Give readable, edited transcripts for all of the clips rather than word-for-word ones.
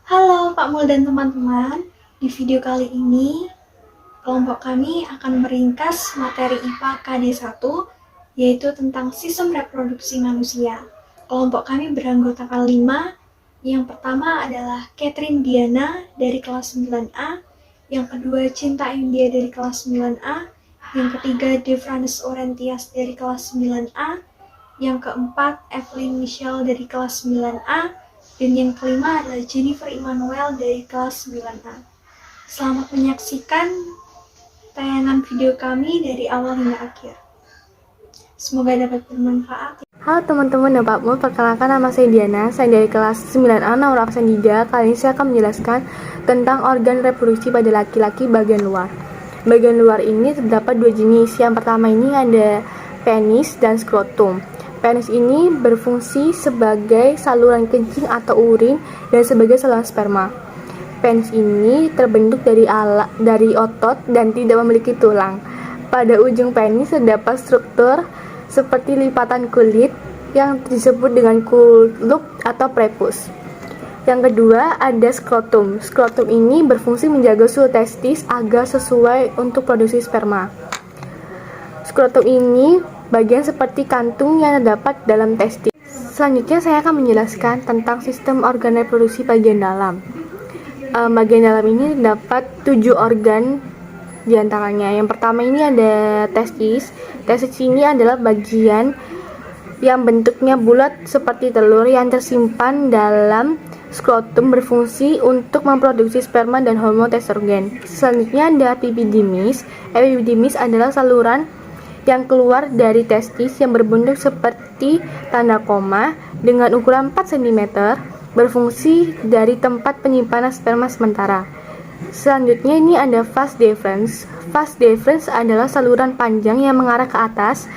Halo Pak Mul dan teman-teman, di video kali ini kelompok kami akan meringkas materi IPA KD1 yaitu tentang sistem reproduksi manusia. Kelompok kami beranggotakan 5. Yang pertama adalah Catherine Diana dari kelas 9A, yang kedua Cinta India dari kelas 9A, yang ketiga Devranes Orentias dari kelas 9A, yang keempat Evelyn Michelle dari kelas 9A, dan yang kelima adalah Jennifer Immanuel dari kelas 9A. Selamat menyaksikan tayangan video kami dari awal hingga akhir. Semoga dapat bermanfaat. Halo teman-teman dan Pak Mul, perkenalkan nama saya Diana, saya dari kelas 9A nomor absen 3. Kali ini saya akan menjelaskan tentang organ reproduksi pada laki-laki bagian luar. Bagian luar ini terdapat dua jenis. Yang pertama ini ada penis dan skrotum. Penis ini berfungsi sebagai saluran kencing atau urin dan sebagai saluran sperma. Penis ini terbentuk dari otot dan tidak memiliki tulang. Pada ujung penis terdapat struktur seperti lipatan kulit yang disebut dengan kulup atau prepus. Yang kedua ada skrotum. Skrotum ini berfungsi menjaga suhu testis agar sesuai untuk produksi sperma. Skrotum ini bagian seperti kantung yang terdapat dalam testis. Selanjutnya saya akan menjelaskan tentang sistem organ reproduksi bagian dalam. Bagian dalam ini terdapat 7 organ diantaranya. Yang pertama ini ada testis. Testis ini adalah bagian yang bentuknya bulat seperti telur yang tersimpan dalam skrotum, berfungsi untuk memproduksi sperma dan hormon estrogen. Selanjutnya ada epididymis. Epididymis adalah saluran yang keluar dari testis yang berbentuk seperti tanda koma dengan ukuran 4 cm, berfungsi dari tempat penyimpanan sperma sementara. Selanjutnya ini ada vas deferens. Vas deferens adalah saluran panjang yang mengarah ke atas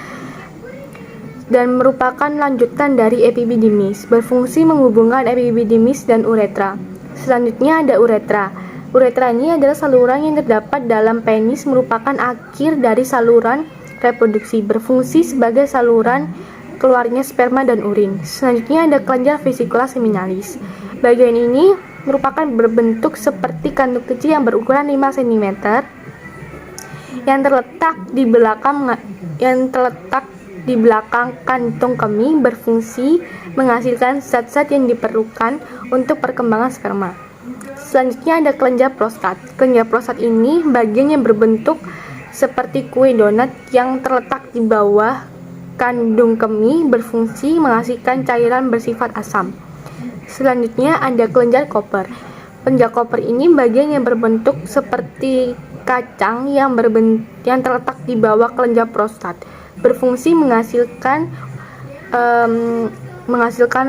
dan merupakan lanjutan dari epididymis, berfungsi menghubungkan epididymis dan uretra. Selanjutnya ada uretra. Uretra ini adalah saluran yang terdapat dalam penis, merupakan akhir dari saluran reproduksi, berfungsi sebagai saluran keluarnya sperma dan urin. Selanjutnya ada kelenjar vesicula seminalis. Bagian ini merupakan berbentuk seperti kantung kecil yang berukuran 5 cm yang terletak di belakang kantung kemih, berfungsi menghasilkan zat-zat yang diperlukan untuk perkembangan sperma. Selanjutnya ada kelenjar prostat. Kelenjar prostat ini bagian yang berbentuk seperti kue donat yang terletak di bawah kandung kemih, berfungsi menghasilkan cairan bersifat asam. Selanjutnya ada kelenjar Koper. Kelenjar Koper ini bagian yang berbentuk seperti kacang yang terletak di bawah kelenjar prostat, berfungsi menghasilkan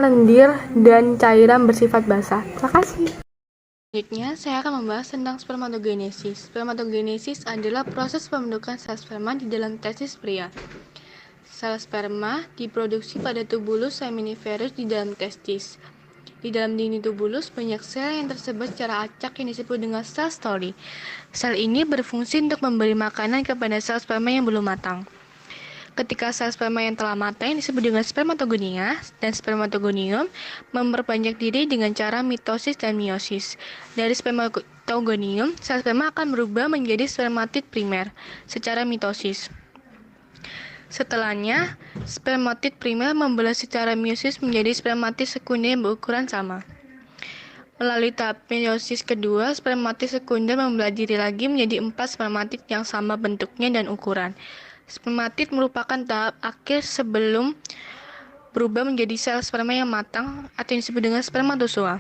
lendir dan cairan bersifat basah. Terima kasih. Selanjutnya, saya akan membahas tentang spermatogenesis. Spermatogenesis adalah proses pembentukan sel sperma di dalam testis pria. Sel sperma diproduksi pada tubulus seminiferus di dalam testis. Di dalam dinding tubulus banyak sel yang tersebar secara acak yang disebut dengan sel Story. Sel ini berfungsi untuk memberi makanan kepada sel sperma yang belum matang. Ketika sel sperma yang telah matang yang disebut dengan spermatogonia dan spermatogonium memperbanyak diri dengan cara mitosis dan meiosis. Dari spermatogonium, sel sperma akan berubah menjadi spermatid primer secara mitosis. Setelahnya, spermatid primer membelah secara meiosis menjadi spermatid sekunder yang berukuran sama. Melalui tahap meiosis kedua, spermatid sekunder membelah diri lagi menjadi 4 spermatid yang sama bentuknya dan ukuran. Spermatid merupakan tahap akhir sebelum berubah menjadi sel sperma yang matang atau yang disebut dengan spermatozoa.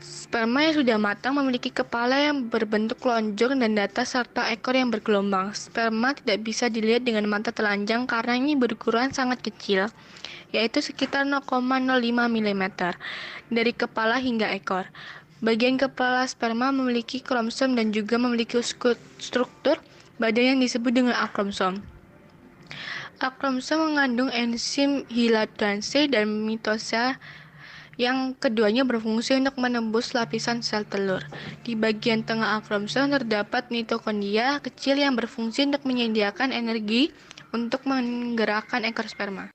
Sperma yang sudah matang memiliki kepala yang berbentuk lonjong dan datar serta ekor yang bergelombang. Sperma tidak bisa dilihat dengan mata telanjang karena ini berukuran sangat kecil, yaitu sekitar 0,05 mm dari kepala hingga ekor. Bagian kepala sperma memiliki kromosom dan juga memiliki struktur badan yang disebut dengan akromosom. Akromosom mengandung enzim hiladanse dan mitosel yang keduanya berfungsi untuk menembus lapisan sel telur. Di bagian tengah akromosom terdapat mitokondria kecil yang berfungsi untuk menyediakan energi untuk menggerakkan ekor sperma.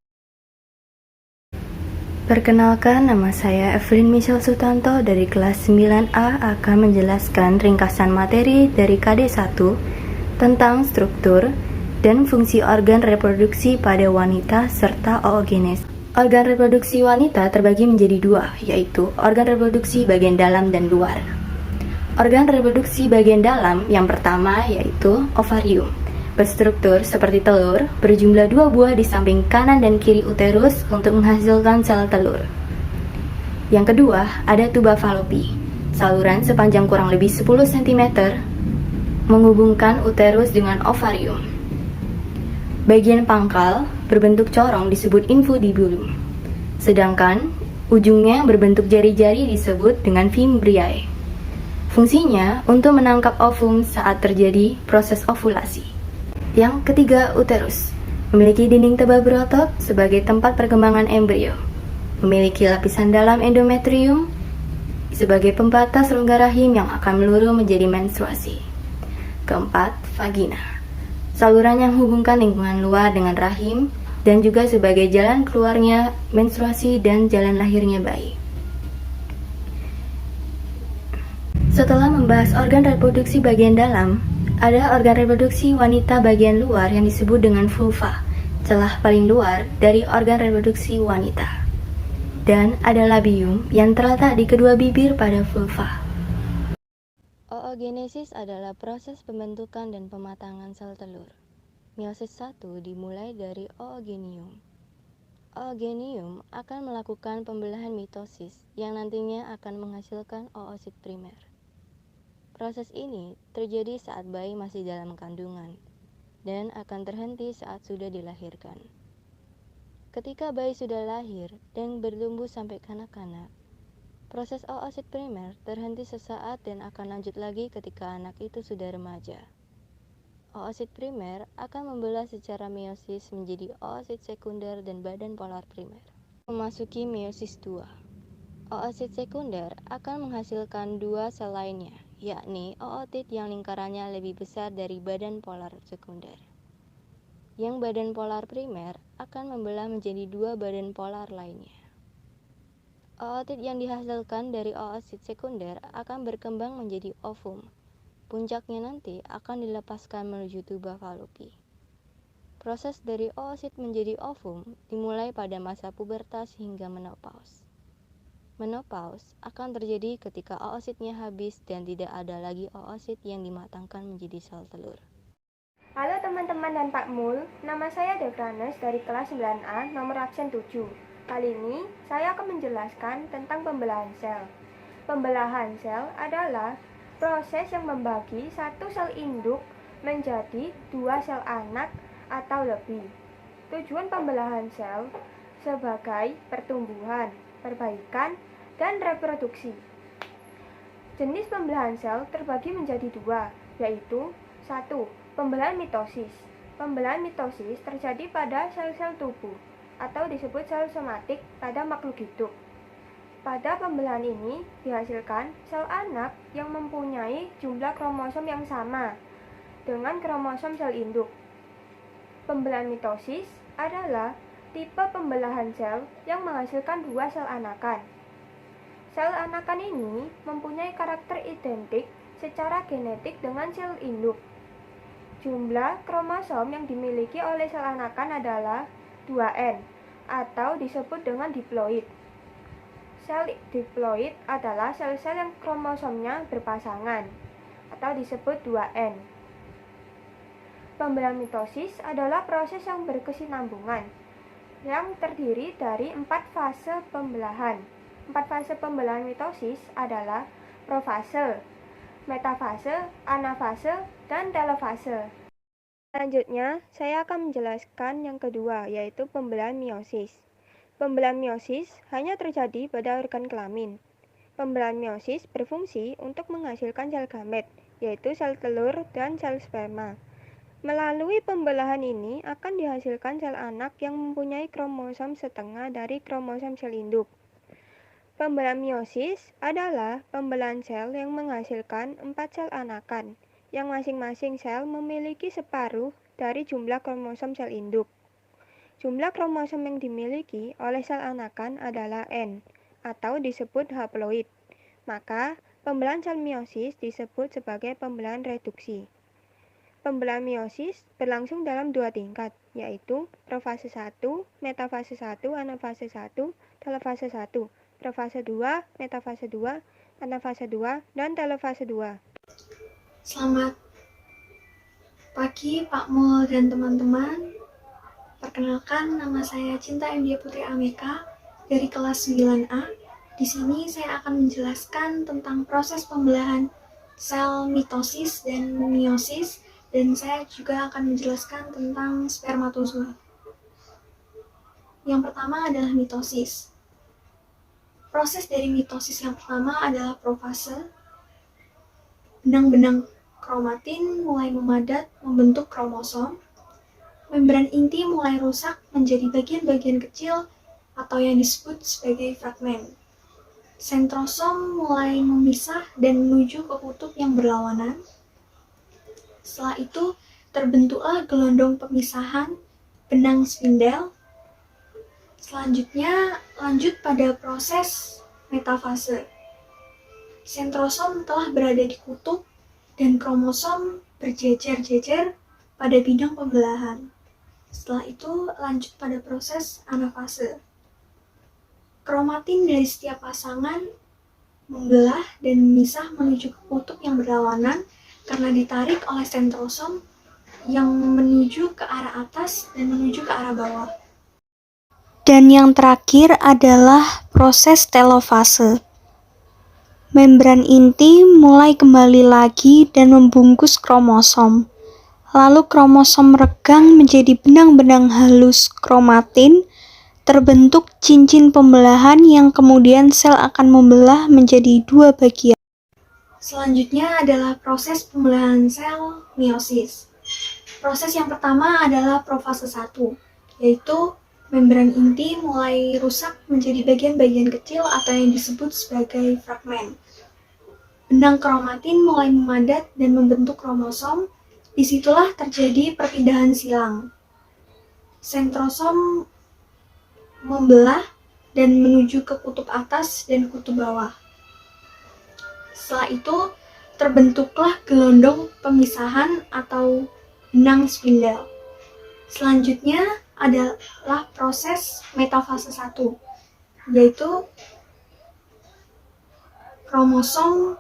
Perkenalkan, nama saya Evelyn Michelle Sutanto dari kelas 9A akan menjelaskan ringkasan materi dari KD1 tentang struktur dan fungsi organ reproduksi pada wanita serta oogenesis. Organ reproduksi wanita terbagi menjadi dua, yaitu organ reproduksi bagian dalam dan luar. Organ reproduksi bagian dalam yang pertama yaitu ovarium. Berstruktur seperti telur, berjumlah 2 buah di samping kanan dan kiri uterus untuk menghasilkan sel telur. Yang kedua, ada tuba Fallopi, saluran sepanjang kurang lebih 10 cm menghubungkan uterus dengan ovarium. Bagian pangkal berbentuk corong disebut infundibulum, sedangkan ujungnya berbentuk jari-jari disebut dengan fimbriae. Fungsinya untuk menangkap ovum saat terjadi proses ovulasi. Yang ketiga, uterus. Memiliki dinding tebal berotot sebagai tempat perkembangan embrio. Memiliki lapisan dalam endometrium sebagai pembatas rongga rahim yang akan meluruh menjadi menstruasi. Keempat, vagina. Saluran yang menghubungkan lingkungan luar dengan rahim dan juga sebagai jalan keluarnya menstruasi dan jalan lahirnya bayi. Setelah membahas organ reproduksi bagian dalam, ada organ reproduksi wanita bagian luar yang disebut dengan vulva, celah paling luar dari organ reproduksi wanita. Dan ada labium yang terletak di kedua bibir pada vulva. Oogenesis adalah proses pembentukan dan pematangan sel telur. Meiosis 1 dimulai dari oogenium. Oogenium akan melakukan pembelahan mitosis yang nantinya akan menghasilkan oosit primer. Proses ini terjadi saat bayi masih dalam kandungan dan akan terhenti saat sudah dilahirkan. Ketika bayi sudah lahir dan bertumbuh sampai kanak-kanak, proses oosit primer terhenti sesaat dan akan lanjut lagi ketika anak itu sudah remaja. Oosit primer akan membelah secara meiosis menjadi oosit sekunder dan badan polar primer. Memasuki meiosis 2. Oosit sekunder akan menghasilkan 2 sel lainnya, yakni ootit yang lingkarannya lebih besar dari badan polar sekunder. Yang badan polar primer akan membelah menjadi 2 badan polar lainnya. Ootit yang dihasilkan dari oosit sekunder akan berkembang menjadi ovum. Puncaknya nanti akan dilepaskan menuju tuba Fallopi. Proses dari oosit menjadi ovum dimulai pada masa pubertas hingga menopause. Menopause akan terjadi ketika oositnya habis dan tidak ada lagi oosit yang dimatangkan menjadi sel telur. Halo teman-teman dan Pak Mul, nama saya Devranes dari kelas 9A nomor absen 7. Kali ini saya akan menjelaskan tentang pembelahan sel. Pembelahan sel adalah proses yang membagi satu sel induk menjadi 2 sel anak atau lebih. Tujuan pembelahan sel sebagai pertumbuhan, perbaikan, dan reproduksi. Jenis pembelahan sel terbagi menjadi 2, yaitu 1. Pembelahan mitosis. Pembelahan mitosis terjadi pada sel-sel tubuh atau disebut sel somatik pada makhluk hidup. Pada pembelahan ini dihasilkan sel anak yang mempunyai jumlah kromosom yang sama dengan kromosom sel induk. Pembelahan mitosis adalah tipe pembelahan sel yang menghasilkan 2 sel anakan. Sel anakan ini mempunyai karakter identik secara genetik dengan sel induk. Jumlah kromosom yang dimiliki oleh sel anakan adalah 2N atau disebut dengan diploid. Sel diploid adalah sel-sel yang kromosomnya berpasangan atau disebut 2N. Pembelahan mitosis adalah proses yang berkesinambungan yang terdiri dari 4 fase pembelahan. 4 fase pembelahan mitosis adalah profase, metafase, anafase, dan telofase. Selanjutnya, saya akan menjelaskan yang kedua, yaitu pembelahan meiosis. Pembelahan meiosis hanya terjadi pada organ kelamin. Pembelahan meiosis berfungsi untuk menghasilkan sel gamet, yaitu sel telur dan sel sperma. Melalui pembelahan ini akan dihasilkan sel anak yang mempunyai kromosom setengah dari kromosom sel induk. Pembelahan meiosis adalah pembelahan sel yang menghasilkan 4 sel anakan, yang masing-masing sel memiliki separuh dari jumlah kromosom sel induk. Jumlah kromosom yang dimiliki oleh sel anakan adalah N, atau disebut haploid. Maka, pembelahan sel meiosis disebut sebagai pembelahan reduksi. Pembelahan meiosis berlangsung dalam 2 tingkat, yaitu profase 1, metafase 1, anafase 1, telofase 1, profase 2, metafase 2, anafase 2, dan telofase 2. Selamat pagi Pak Mul dan teman-teman. Perkenalkan, nama saya Cinta India Putri Ameka dari kelas 9A. Di sini saya akan menjelaskan tentang proses pembelahan sel mitosis dan meiosis, dan saya juga akan menjelaskan tentang spermatozoa. Yang pertama adalah mitosis. Proses dari mitosis yang pertama adalah profase. Benang-benang kromatin mulai memadat membentuk kromosom. Membran inti mulai rusak menjadi bagian-bagian kecil atau yang disebut sebagai fragmen. Sentrosom mulai memisah dan menuju ke kutub yang berlawanan. Setelah itu, terbentuklah gelondong pemisahan benang spindel. Selanjutnya, lanjut pada proses metafase. Sentrosom telah berada di kutub dan kromosom berjejer-jejer pada bidang pembelahan. Setelah itu, lanjut pada proses anafase. Kromatin dari setiap pasangan membelah dan memisah menuju ke kutub yang berlawanan karena ditarik oleh sentrosom yang menuju ke arah atas dan menuju ke arah bawah. Dan yang terakhir adalah proses telofase. Membran inti mulai kembali lagi dan membungkus kromosom. Lalu kromosom regang menjadi benang-benang halus kromatin, terbentuk cincin pembelahan yang kemudian sel akan membelah menjadi 2 bagian. Selanjutnya adalah proses pembelahan sel meiosis. Proses yang pertama adalah profase 1, yaitu membran inti mulai rusak menjadi bagian-bagian kecil atau yang disebut sebagai fragmen. Benang kromatin mulai memadat dan membentuk kromosom. Disitulah terjadi perpindahan silang. Sentrosom membelah dan menuju ke kutub atas dan kutub bawah. Setelah itu, terbentuklah gelondong pemisahan atau benang spindel. Selanjutnya adalah proses metafase 1, yaitu kromosom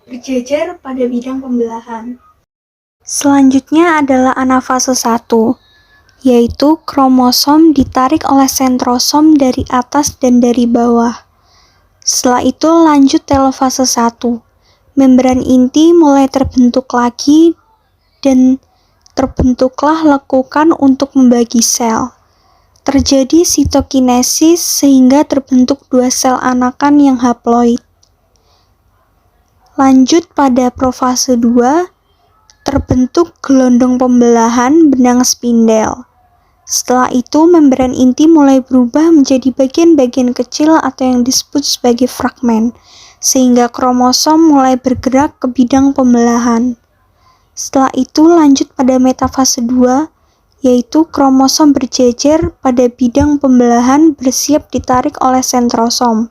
berjejer pada bidang pembelahan. Selanjutnya adalah anafase 1, yaitu kromosom ditarik oleh sentrosom dari atas dan dari bawah. Setelah itu lanjut telofase 1. Membran inti mulai terbentuk lagi dan terbentuklah lekukan untuk membagi sel. Terjadi sitokinesis sehingga terbentuk 2 sel anakan yang haploid. Lanjut pada profase 2, terbentuk gelondong pembelahan benang spindel. Setelah itu, membran inti mulai berubah menjadi bagian-bagian kecil atau yang disebut sebagai fragmen, sehingga kromosom mulai bergerak ke bidang pembelahan. Setelah itu, lanjut pada metafase 2, yaitu kromosom berjejer pada bidang pembelahan bersiap ditarik oleh sentrosom.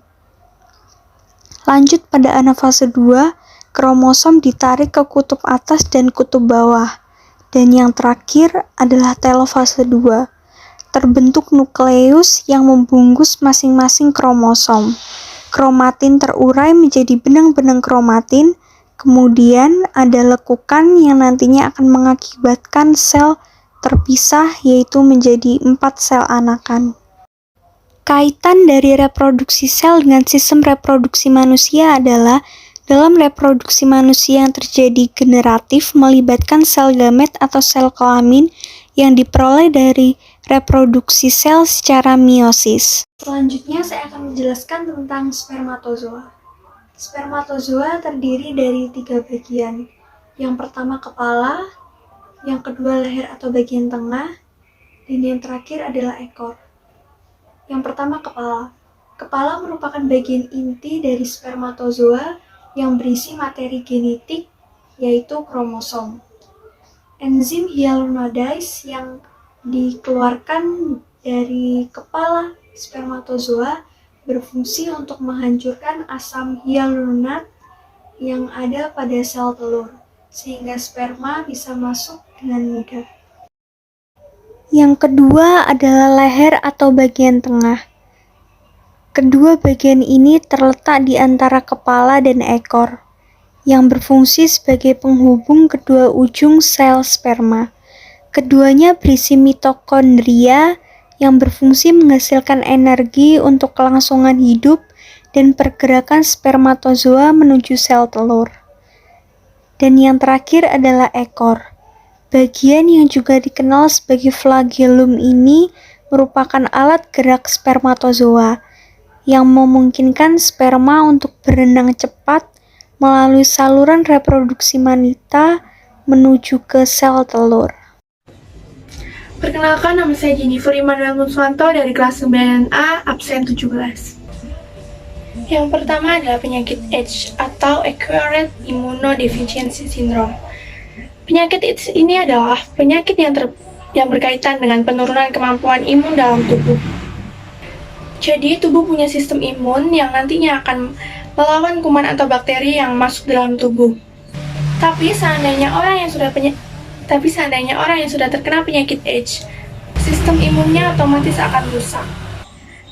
Lanjut pada anafase 2, kromosom ditarik ke kutub atas dan kutub bawah. Dan yang terakhir adalah telofase 2. Terbentuk nukleus yang membungkus masing-masing kromosom. Kromatin terurai menjadi benang-benang kromatin, kemudian ada lekukan yang nantinya akan mengakibatkan sel terpisah, yaitu menjadi 4 sel anakan. Kaitan dari reproduksi sel dengan sistem reproduksi manusia adalah dalam reproduksi manusia yang terjadi generatif melibatkan sel gamet atau sel kelamin yang diperoleh dari reproduksi sel secara meiosis. Selanjutnya saya akan menjelaskan tentang spermatozoa. Spermatozoa terdiri dari 3 bagian. Yang pertama kepala, yang kedua leher atau bagian tengah, dan yang terakhir adalah ekor. Yang pertama kepala. Kepala merupakan bagian inti dari spermatozoa yang berisi materi genetik, yaitu kromosom. Enzim hyaluronidase yang dikeluarkan dari kepala spermatozoa berfungsi untuk menghancurkan asam hyaluronat yang ada pada sel telur, sehingga sperma bisa masuk dengan mudah. Yang kedua adalah leher atau bagian tengah. Kedua bagian ini terletak di antara kepala dan ekor, yang berfungsi sebagai penghubung kedua ujung sel sperma. Keduanya berisi mitokondria yang berfungsi menghasilkan energi untuk kelangsungan hidup dan pergerakan spermatozoa menuju sel telur. Dan yang terakhir adalah ekor. Bagian yang juga dikenal sebagai flagellum ini merupakan alat gerak spermatozoa yang memungkinkan sperma untuk berenang cepat melalui saluran reproduksi wanita menuju ke sel telur. Perkenalkan, nama saya Jennifer Immanuel Nuswanto dari kelas 9A, absen 17. Yang pertama adalah penyakit AIDS atau Acquired Immunodeficiency Syndrome. Penyakit AIDS ini adalah penyakit yang berkaitan dengan penurunan kemampuan imun dalam tubuh. Jadi, tubuh punya sistem imun yang nantinya akan melawan kuman atau bakteri yang masuk dalam tubuh. Tapi seandainya orang yang sudah terkena penyakit AIDS, sistem imunnya otomatis akan rusak.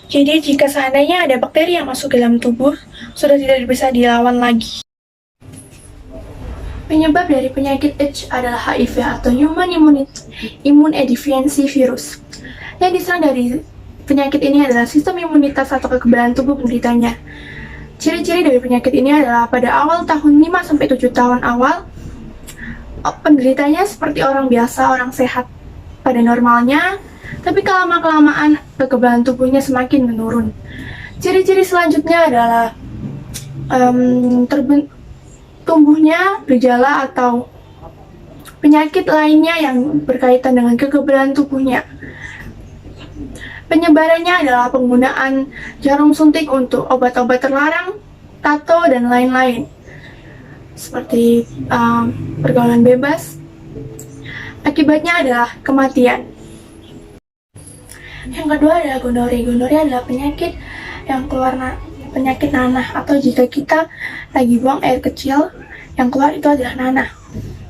Jadi, jika seandainya ada bakteri yang masuk dalam tubuh, sudah tidak bisa dilawan lagi. Penyebab dari penyakit AIDS adalah HIV atau Human Immunodeficiency Virus. Yang diserang dari penyakit ini adalah sistem imunitas atau kekebalan tubuh penderitanya. Ciri-ciri dari penyakit ini adalah pada awal tahun 5-7 tahun awal, penderitanya seperti orang biasa, orang sehat pada normalnya, tapi kelamaan kekebalan tubuhnya semakin menurun. Ciri-ciri selanjutnya adalah tumbuhnya gejala atau penyakit lainnya yang berkaitan dengan kekebalan tubuhnya. Penyebarannya adalah penggunaan jarum suntik untuk obat-obat terlarang, tato, dan lain-lain. Seperti pergaulan bebas. Akibatnya adalah kematian. Yang kedua adalah gonore. Gonore adalah penyakit yang penyakit nanah, atau jika kita lagi buang air kecil, yang keluar itu adalah nanah.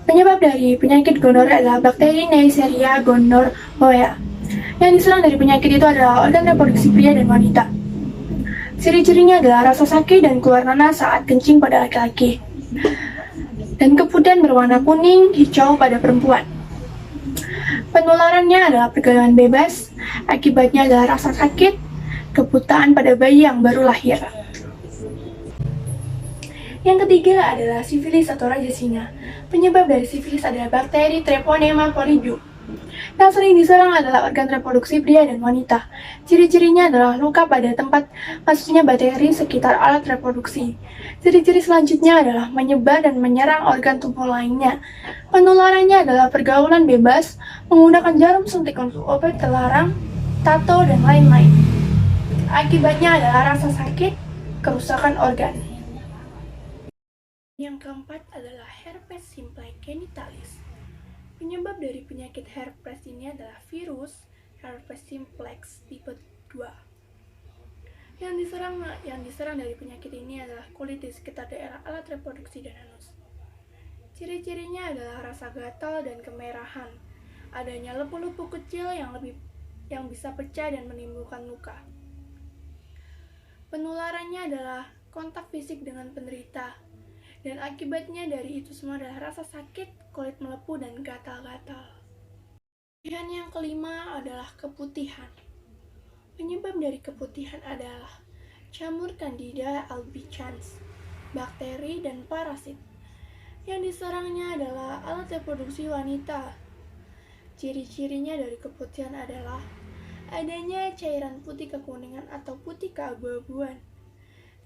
Penyebab dari penyakit gonore adalah bakteri Neisseria gonorrhoeae. Yang diserang dari penyakit itu adalah organ reproduksi pria dan wanita. Ciri-cirinya adalah rasa sakit dan keluar nanah saat kencing pada laki-laki, dan kemudian berwarna kuning hijau pada perempuan. Penularannya adalah pergaulan bebas, akibatnya adalah rasa sakit, kebutaan pada bayi yang baru lahir. Yang ketiga adalah sifilis atau raja singa. Penyebab dari sifilis adalah bakteri Treponema pallidum. Yang sering diserang adalah organ reproduksi pria dan wanita. Ciri-cirinya adalah luka pada tempat masuknya bakteri sekitar alat reproduksi. Ciri-ciri selanjutnya adalah menyebar dan menyerang organ tubuh lainnya. Penularannya adalah pergaulan bebas, menggunakan jarum suntik untuk obat terlarang, tato, dan lain-lain. Akibatnya adalah rasa sakit, kerusakan organ. Yang keempat adalah herpes simplex genitalis. Penyebab dari penyakit herpes ini adalah virus herpes simplex tipe 2. Yang diserang dari penyakit ini adalah kulit di sekitar daerah alat reproduksi dan anus. Ciri-cirinya adalah rasa gatal dan kemerahan, adanya lepu-lepu kecil yang bisa pecah dan menimbulkan luka. Penularannya adalah kontak fisik dengan penderita, dan akibatnya dari itu semua adalah rasa sakit, kulit melepuh, dan gatal-gatal. Dan yang kelima adalah keputihan. Penyebab dari keputihan adalah jamur Candida albicans, bakteri, dan parasit. Yang diserangnya adalah alat reproduksi wanita. Ciri-cirinya dari keputihan adalah adanya cairan putih kekuningan atau putih keabu-abuan.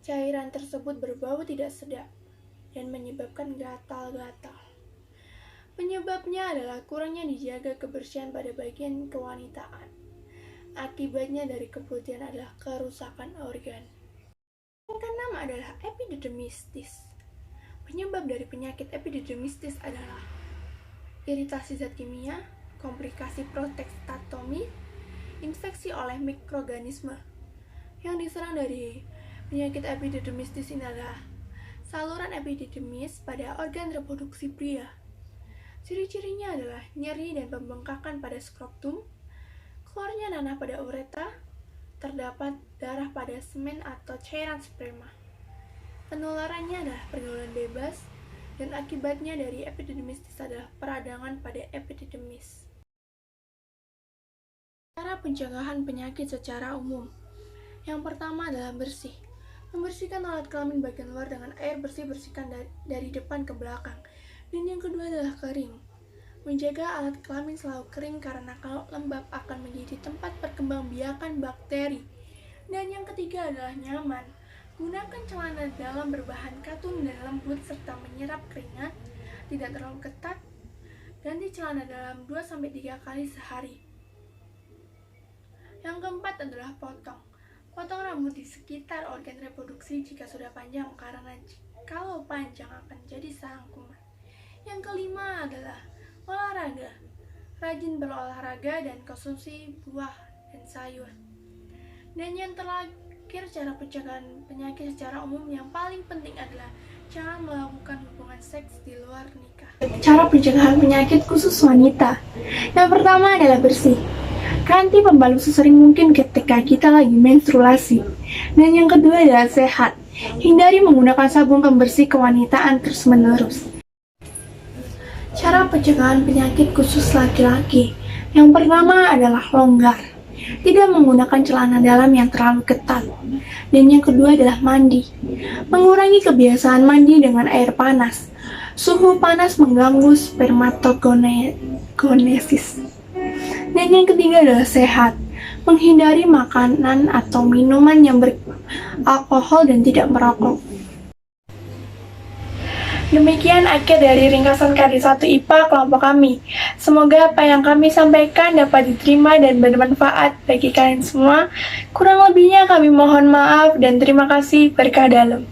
Cairan tersebut berbau tidak sedap dan menyebabkan gatal-gatal. Penyebabnya adalah kurangnya dijaga kebersihan pada bagian kewanitaan. Akibatnya dari keputihan adalah kerusakan organ. Yang keenam adalah epididymitis. Penyebab dari penyakit epididymitis adalah iritasi zat kimia, komplikasi protektomi, infeksi oleh mikroorganisme. Yang diserang dari penyakit epididymis di sini adalah saluran epididymis pada organ reproduksi pria. Ciri-cirinya adalah nyeri dan pembengkakan pada skrotum, keluarnya nanah pada ureta, terdapat darah pada semen atau cairan sperma. Penularannya adalah pergaulan bebas, dan akibatnya dari epididymitis adalah peradangan pada epididymis. Cara pencegahan penyakit secara umum. Yang pertama adalah bersih. Membersihkan alat kelamin bagian luar dengan air bersih, bersihkan dari depan ke belakang. Dan yang kedua adalah kering. Menjaga alat kelamin selalu kering karena kalau lembab akan menjadi tempat perkembangbiakan bakteri. Dan yang ketiga adalah nyaman. Gunakan celana dalam berbahan katun dan lembut serta menyerap keringat, tidak terlalu ketat. Ganti celana dalam 2-3 kali sehari. Yang keempat adalah potong. Potong rambut di sekitar organ reproduksi jika sudah panjang, karena kalau panjang akan jadi sarang kuman. Yang kelima adalah olahraga. Rajin berolahraga dan konsumsi buah dan sayur. Dan yang terakhir, cara pencegahan penyakit secara umum yang paling penting adalah jangan melakukan hubungan seks di luar nikah. Cara pencegahan penyakit khusus wanita. Yang pertama adalah bersih. Ganti pembalut sesering mungkin ketika kita lagi menstruasi. Dan yang kedua adalah sehat. Hindari menggunakan sabun pembersih kewanitaan terus-menerus. Cara pencegahan penyakit khusus laki-laki. Yang pertama adalah longgar. Tidak menggunakan celana dalam yang terlalu ketat. Dan yang kedua adalah mandi. Mengurangi kebiasaan mandi dengan air panas. Suhu panas mengganggu spermatogenesis. Dan yang ketiga adalah sehat. Menghindari makanan atau minuman yang beralkohol dan tidak merokok. Demikian akhir dari ringkasan KD1 IPA kelompok kami. Semoga apa yang kami sampaikan dapat diterima dan bermanfaat bagi kalian semua. Kurang lebihnya kami mohon maaf dan terima kasih. Berkah dalam.